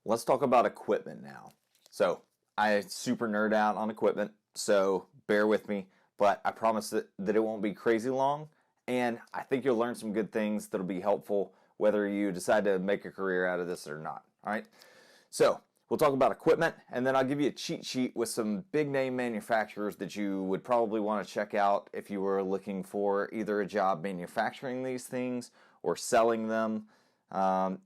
Let's talk about equipment now. So I super nerd out on equipment, so bear with me, but I promise that it won't be crazy long, and I think you'll learn some good things that'll be helpful whether you decide to make a career out of this or not. All right, so we'll talk about equipment, and then I'll give you a cheat sheet with some big name manufacturers that you would probably want to check out if you were looking for either a job manufacturing these things or selling them.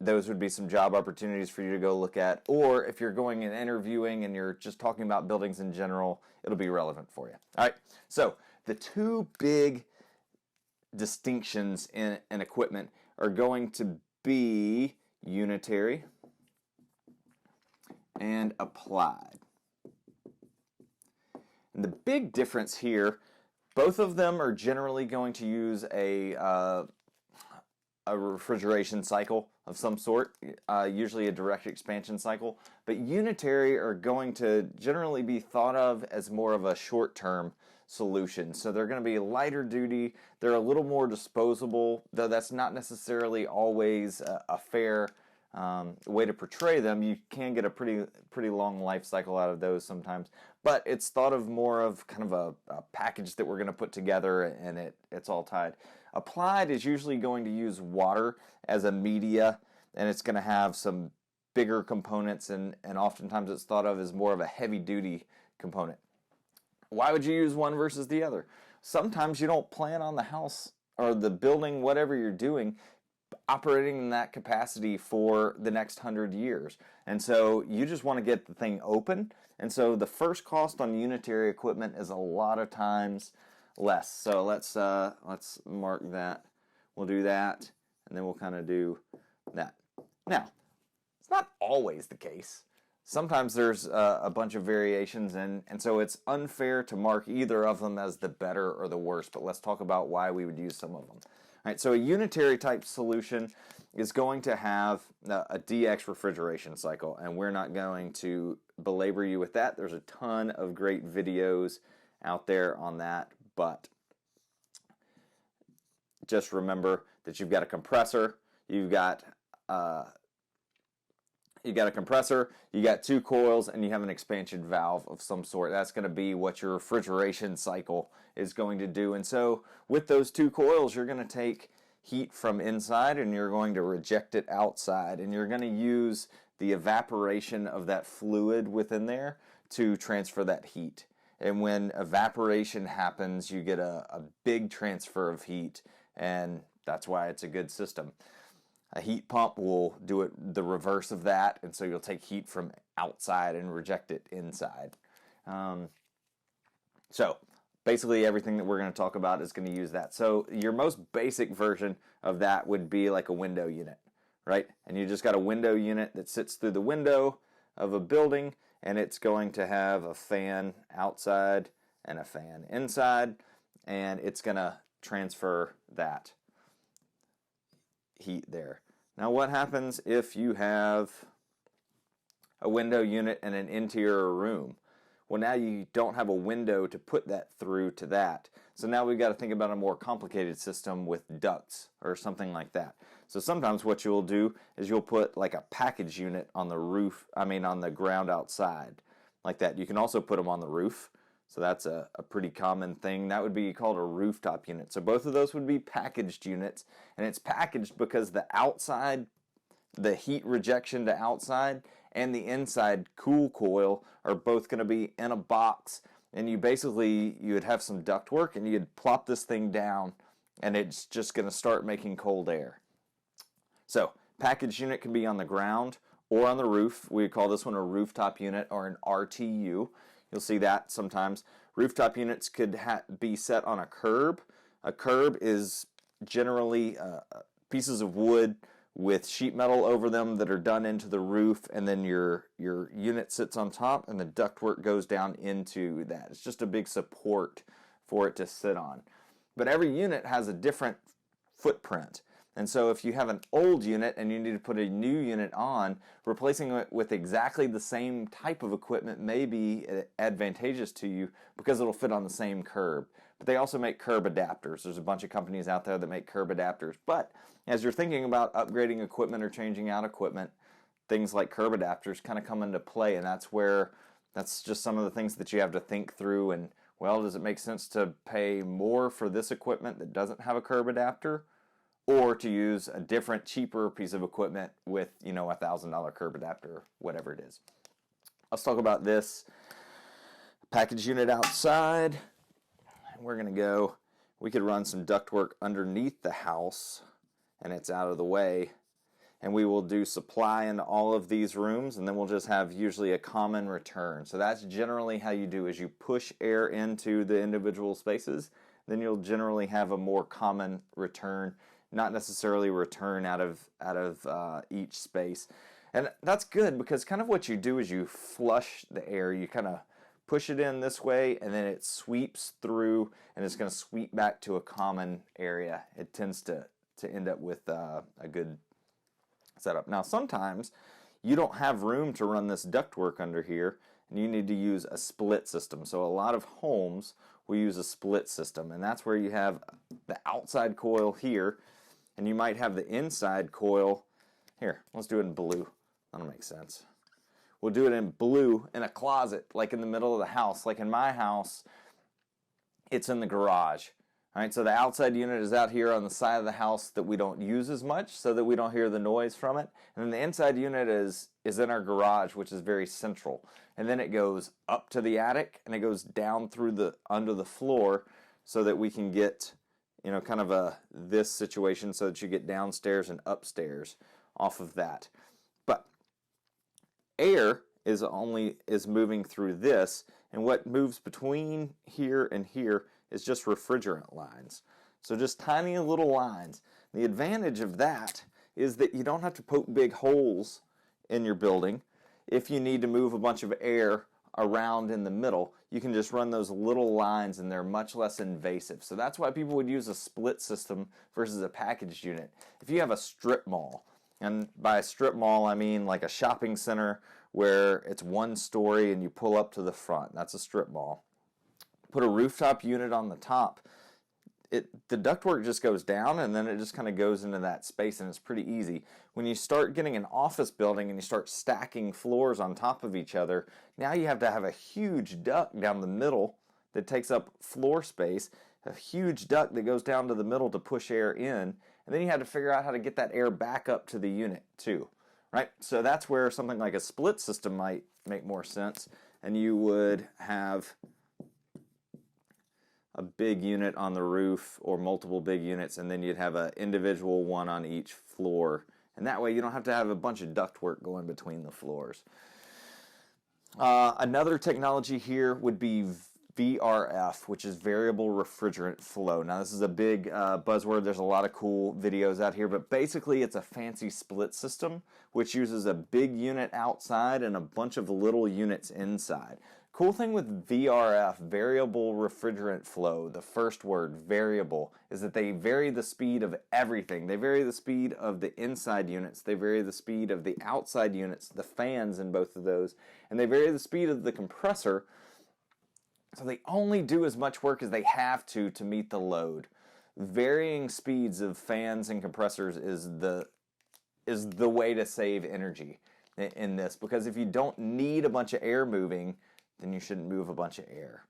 Those would be some job opportunities for you to go look at. Or if you're going and interviewing and you're just talking about buildings in general, it'll be relevant for you. All right, so the two big distinctions in equipment are going to be unitary and applied. And the big difference here, both of them are generally going to use a refrigeration cycle of some sort, usually a direct expansion cycle. But unitary are going to generally be thought of as more of a short-term solution. So they're going to be lighter duty. They're a little more disposable, though that's not necessarily always a fair way to portray them. You can get a pretty long life cycle out of those sometimes, but it's thought of more of kind of a package that we're going to put together, and it's all tied. Applied is usually going to use water as a media, and it's going to have some bigger components, and oftentimes it's thought of as more of a heavy duty component. Why would you use one versus the other? Sometimes you don't plan on the house or the building, whatever you're doing, operating in that capacity for the next 100 years. And so you just want to get the thing open. And so the first cost on unitary equipment is a lot of times less. So let's mark that. We'll do that, and then we'll kind of do that. Now, it's not always the case. Sometimes there's a bunch of variations, and so it's unfair to mark either of them as the better or the worst, but let's talk about why we would use some of them. All right, so a unitary type solution is going to have a DX refrigeration cycle, and we're not going to belabor you with that. There's a ton of great videos out there on that, but just remember that you've got a compressor, you've got a compressor, you got two coils, and you have an expansion valve of some sort. That's going to be what your refrigeration cycle is going to do. And so with those two coils, you're going to take heat from inside and you're going to reject it outside. And you're going to use the evaporation of that fluid within there to transfer that heat. And when evaporation happens, you get a big transfer of heat, and that's why it's a good system. A heat pump will do it the reverse of that, and so you'll take heat from outside and reject it inside. So basically everything that we're going to talk about is going to use that. So your most basic version of that would be like a window unit, right? And you just got a window unit that sits through the window of a building, and it's going to have a fan outside and a fan inside, and it's going to transfer that heat there. Now what happens if you have a window unit in an interior room? Well, now you don't have a window to put that through to that. So now we've got to think about a more complicated system with ducts or something like that. So sometimes what you'll do is you'll put like a package unit on the roof, on the ground outside like that. You can also put them on the roof. So that's a pretty common thing. That would be called a rooftop unit. So both of those would be packaged units, and it's packaged because the outside, the heat rejection to outside, and the inside cool coil are both going to be in a box, and you would have some ductwork, and you'd plop this thing down, and it's just going to start making cold air. So package unit can be on the ground or on the roof. We call this one a rooftop unit or an RTU. You'll see that sometimes. Rooftop units could be set on a curb. A curb is generally pieces of wood with sheet metal over them that are done into the roof, and then your unit sits on top, and the ductwork goes down into that. It's just a big support for it to sit on. But every unit has a different footprint. And so if you have an old unit and you need to put a new unit on, replacing it with exactly the same type of equipment may be advantageous to you because it'll fit on the same curb. But they also make curb adapters. There's a bunch of companies out there that make curb adapters. But as you're thinking about upgrading equipment or changing out equipment, things like curb adapters kind of come into play, and that's just some of the things that you have to think through. And, well, does it make sense to pay more for this equipment that doesn't have a curb adapter, or to use a different, cheaper piece of equipment with, you know, $1,000 curb adapter, whatever it is? Let's talk about this package unit outside. We're going to go, we could run some ductwork underneath the house, and it's out of the way. And we will do supply into all of these rooms, and then we'll just have usually a common return. So that's generally how you do, is you push air into the individual spaces, then you'll generally have a more common return, not necessarily return out of each space. And that's good, because kind of what you do is you flush the air. You kind of push it in this way, and then it sweeps through, and it's going to sweep back to a common area. It tends to end up with a good setup. Now, sometimes you don't have room to run this ductwork under here, and you need to use a split system. So a lot of homes will use a split system, and that's where you have the outside coil here, and you might have the inside coil here. Let's do it in blue. That'll make sense. We'll do it in blue in a closet, like in the middle of the house. Like in my house, it's in the garage. All right, so the outside unit is out here on the side of the house that we don't use as much, so that we don't hear the noise from it. And then the inside unit is in our garage, which is very central. And then it goes up to the attic, and it goes down through under the floor, so that we can get, you know, kind of this situation, so that you get downstairs and upstairs off of that. But air is moving through this, and what moves between here and here is just refrigerant lines. So just tiny little lines. The advantage of that is that you don't have to poke big holes in your building. If you need to move a bunch of air around in the middle, you can just run those little lines, and they're much less invasive. So that's why people would use a split system versus a packaged unit. If you have a strip mall, and by a strip mall I mean like a shopping center where it's one story and you pull up to the front, that's a strip mall. Put a rooftop unit on the top, the ductwork just goes down, and then it just kind of goes into that space, and it's pretty easy. When you start getting an office building and you start stacking floors on top of each other, now you have to have a huge duct down the middle that takes up floor space, a huge duct that goes down to the middle to push air in, and then you have to figure out how to get that air back up to the unit too, right? So that's where something like a split system might make more sense, and you would have a big unit on the roof or multiple big units, and then you'd have an individual one on each floor, and that way you don't have to have a bunch of ductwork going between the floors. Another technology here would be VRF, which is variable refrigerant flow. Now, this is a big buzzword. There's a lot of cool videos out here, but basically it's a fancy split system which uses a big unit outside and a bunch of little units inside. Cool thing with VRF, variable refrigerant flow, the first word, variable, is that they vary the speed of everything. They vary the speed of the inside units, they vary the speed of the outside units, the fans in both of those, and they vary the speed of the compressor. So they only do as much work as they have to meet the load. Varying speeds of fans and compressors is the way to save energy in this, because if you don't need a bunch of air moving, then you shouldn't move a bunch of air.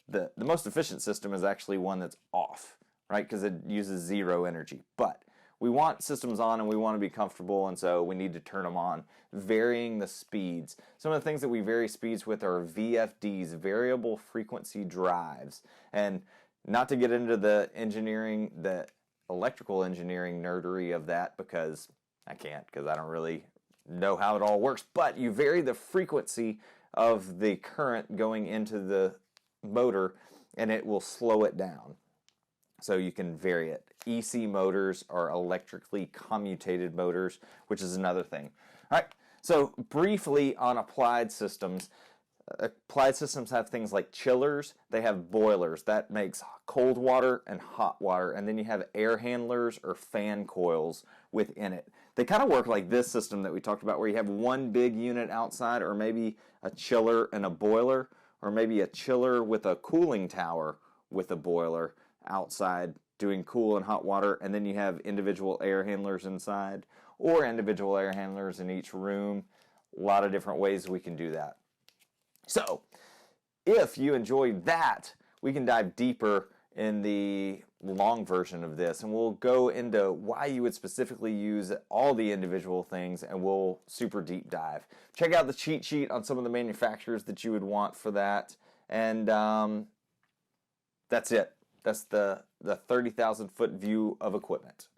The most efficient system is actually one that's off, right? Because it uses zero energy. But we want systems on, and we want to be comfortable, and so we need to turn them on. Varying the speeds. Some of the things that we vary speeds with are VFDs, variable frequency drives. And not to get into the electrical engineering nerdery of that, because I can't, because I don't really know how it all works, but you vary the frequency of the current going into the motor, and it will slow it down. So you can vary it. EC motors are electrically commutated motors, which is another thing. All right, so briefly on applied systems. Applied systems have things like chillers. They have boilers. That makes cold water and hot water. And then you have air handlers or fan coils within it. They kind of work like this system that we talked about, where you have one big unit outside, or maybe a chiller and a boiler, or maybe a chiller with a cooling tower with a boiler outside doing cool and hot water, and then you have individual air handlers inside. or individual air handlers in each room. A lot of different ways we can do that. So, if you enjoyed that, we can dive deeper in the long version of this, and we'll go into why you would specifically use all the individual things, and we'll super deep dive. Check out the cheat sheet on some of the manufacturers that you would want for that, and that's it. That's the 30,000 foot view of equipment.